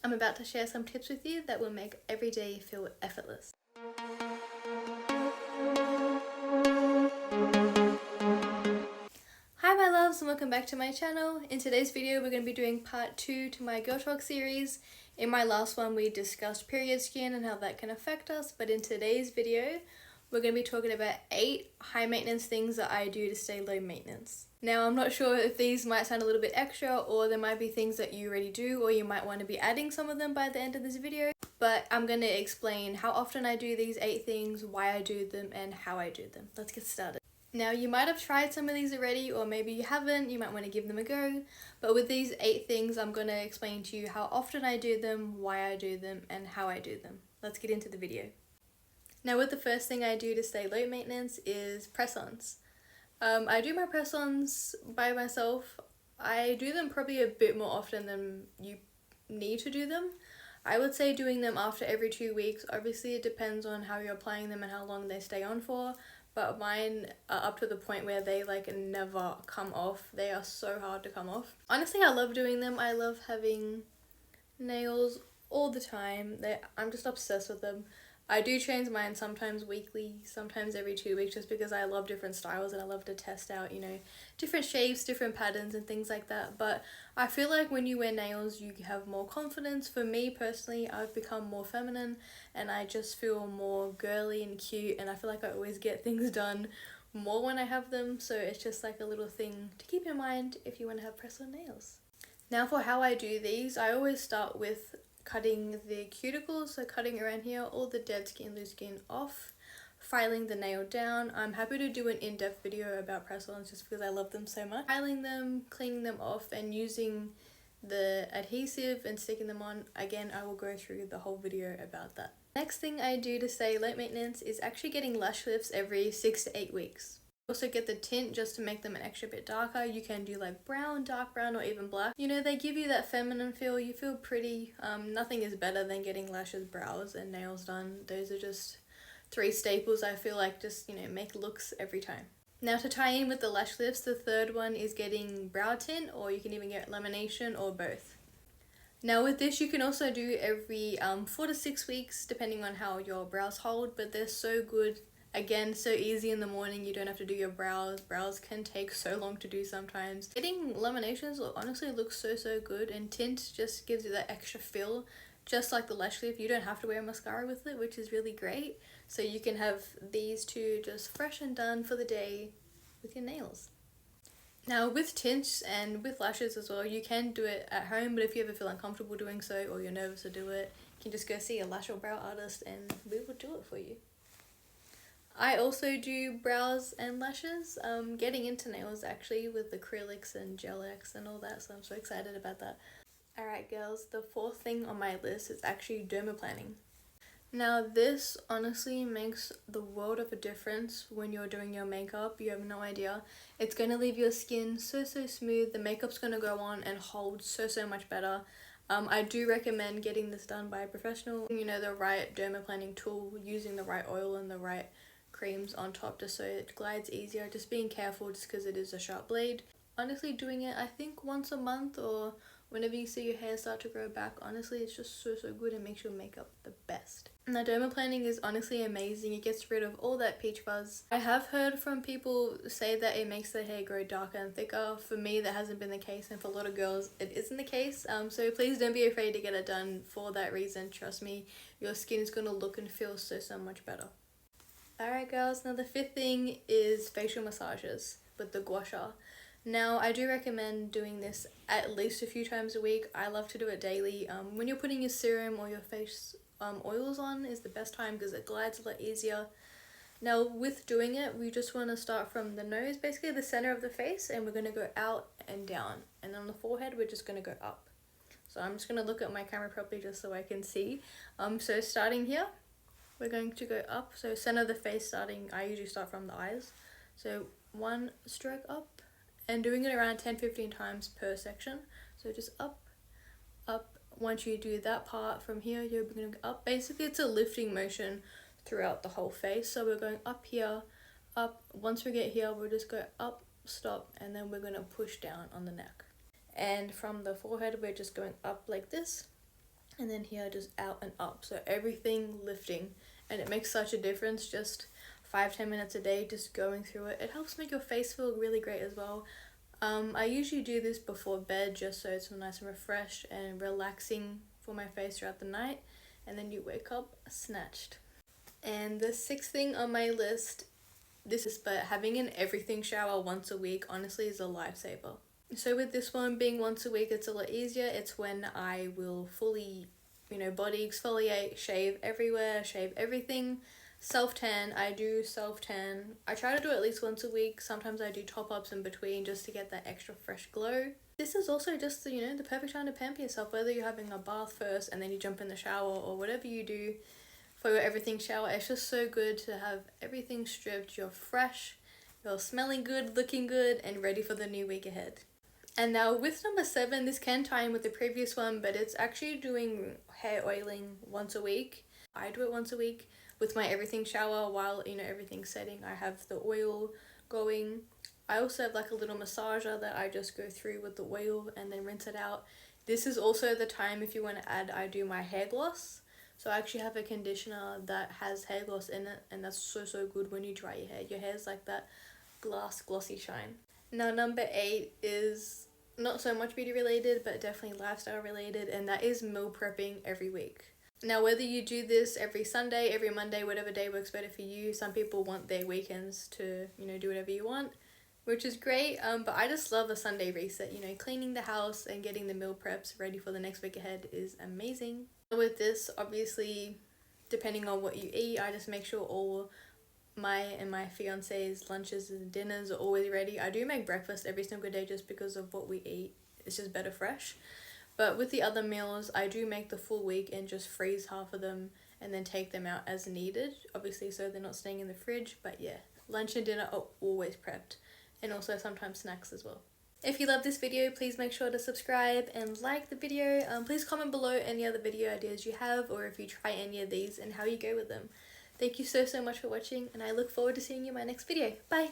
I'm about to share some tips with you that will make every day feel effortless. Hi my loves and welcome back to my channel. In today's video we're going to be doing part 2 to my Girl Talk series. In my last one we discussed period skin and how that can affect us, but in today's video we're going to be talking about 8 high maintenance things that I do to stay low maintenance. Now I'm not sure if these might sound a little bit extra, or there might be things that you already do, or you might want to be adding some of them by the end of this video, but I'm going to explain how often I do these 8 things, why I do them, and how I do them. Let's get started. Now you might have tried some of these already, or maybe you haven't, you might want to give them a go, but with these 8 things I'm going to explain to you how often I do them, why I do them, and how I do them. Let's get into the video. Now with the first thing I do to stay low maintenance is press-ons. I do my press-ons by myself. I do them probably a bit more often than you need to do them. I would say doing them after every 2 weeks. Obviously it depends on how you're applying them and how long they stay on for, but mine are up to the point where they like never come off. They are so hard to come off. Honestly, I love doing them. I love having nails all the time. I'm just obsessed with them. I do change mine sometimes weekly, sometimes every 2 weeks, just because I love different styles and I love to test out, you know, different shapes, different patterns and things like that. But I feel like when you wear nails, you have more confidence. For me personally, I've become more feminine and I just feel more girly and cute, and I feel like I always get things done more when I have them. So it's just like a little thing to keep in mind if you want to have press-on nails. Now for how I do these, I always start with cutting the cuticles, so cutting around here, all the dead skin, loose skin off, filing the nail down. I'm happy to do an in-depth video about press-ons just because I love them so much. Filing them, cleaning them off, and using the adhesive and sticking them on. Again, I will go through the whole video about that. Next thing I do to stay low maintenance is actually getting lash lifts every 6 to 8 weeks. Also get the tint just to make them an extra bit darker. You can do like brown, dark brown, or even black. You know, they give you that feminine feel. You feel pretty. Nothing is better than getting lashes, brows, and nails done. Those are just 3 staples I feel like just, you know, make looks every time. Now to tie in with the lash lifts, the third one is getting brow tint, or you can even get lamination, or both. Now with this you can also do every 4 to 6 weeks depending on how your brows hold, but they're so good. Again, so easy in the morning, you don't have to do your brows. Brows can take so long to do sometimes. Getting laminations honestly looks so good, and tint just gives you that extra feel. Just like the lash lift, you don't have to wear mascara with it, which is really great. So you can have these two just fresh and done for the day with your nails. Now with tints and with lashes as well, you can do it at home, but if you ever feel uncomfortable doing so or you're nervous to do it, you can just go see a lash or brow artist and we will do it for you. I also do brows and lashes, getting into nails actually with acrylics and gel X and all that, so I'm so excited about that. Alright girls, the 4th thing on my list is actually dermaplaning. Now this honestly makes the world of a difference when you're doing your makeup. You have no idea. It's going to leave your skin so smooth, the makeup's going to go on and hold so much better. I do recommend getting this done by a professional, you know, the right dermaplaning tool, using the right oil and the right creams on top just so it glides easier. Just being careful just because it is a sharp blade. Honestly, doing it I think once a month or whenever you see your hair start to grow back, honestly it's just so good and makes your makeup the best. Now dermaplaning is honestly amazing. It gets rid of all that peach fuzz. I have heard from people say that it makes their hair grow darker and thicker. For me that hasn't been the case, and for a lot of girls it isn't the case, so please don't be afraid to get it done for that reason. Trust me, your skin is going to look and feel so much better. Alright girls, now the 5th thing is facial massages with the Gua Sha. Now I do recommend doing this at least a few times a week. I love to do it daily. When you're putting your serum or your face oils on is the best time because it glides a lot easier. Now with doing it, we just want to start from the nose, basically the center of the face, and we're going to go out and down. And on the forehead we're just going to go up. So I'm just going to look at my camera properly just so I can see. So starting here, we're going to go up, so center of the face starting, I usually start from the eyes. So 1 stroke up, and doing it around 10-15 times per section. So just up. Once you do that part from here, you're going to go up. Basically it's a lifting motion throughout the whole face. So we're going up here, up. Once we get here, we'll just go up, stop, and then we're going to push down on the neck. And from the forehead, we're just going up like this. and then here just out and up, so everything lifting, and it makes such a difference. Just 5-10 minutes a day just going through it. It helps make your face feel really great as well. I usually do this before bed just so it's nice and refreshed and relaxing for my face throughout the night, and then you wake up snatched. And the sixth thing on my list, but having an everything shower once a week honestly is a lifesaver. So with this one being once a week, it's a lot easier. It's when I will fully, body exfoliate, shave everywhere, shave everything. Self-tan, I do self-tan. I try to do it at least once a week. Sometimes I do top-ups in between just to get that extra fresh glow. This is also just the perfect time to pamper yourself, whether you're having a bath first and then you jump in the shower, or whatever you do for your everything shower. It's just so good to have everything stripped. You're fresh, you're smelling good, looking good, and ready for the new week ahead. And now with number 7, this can tie in with the previous one, but it's actually doing hair oiling once a week. I do it once a week with my everything shower. While everything's setting, I have the oil going. I also have like a little massager that I just go through with the oil and then rinse it out. This is also the time, if you want to add, I do my hair gloss. So I actually have a conditioner that has hair gloss in it, and that's so good when you dry your hair. Your hair's like that glossy shine. Now number 8 is not so much beauty related, but definitely lifestyle related, and that is meal prepping every week. Now whether you do this every Sunday, every Monday, whatever day works better for you. Some people want their weekends to do whatever you want, which is great, but I just love a Sunday reset. Cleaning the house and getting the meal preps ready for the next week ahead is amazing. With this, obviously, depending on what you eat, I just make sure all my and my fiance's lunches and dinners are always ready. I do make breakfast every single day just because of what we eat. It's just better fresh. But with the other meals, I do make the full week and just freeze half of them and then take them out as needed, obviously, so they're not staying in the fridge. But yeah, lunch and dinner are always prepped, and also sometimes snacks as well. If you love this video, please make sure to subscribe and like the video. Please comment below any other video ideas you have, or if you try any of these and how you go with them. Thank you so much for watching, and I look forward to seeing you in my next video. Bye!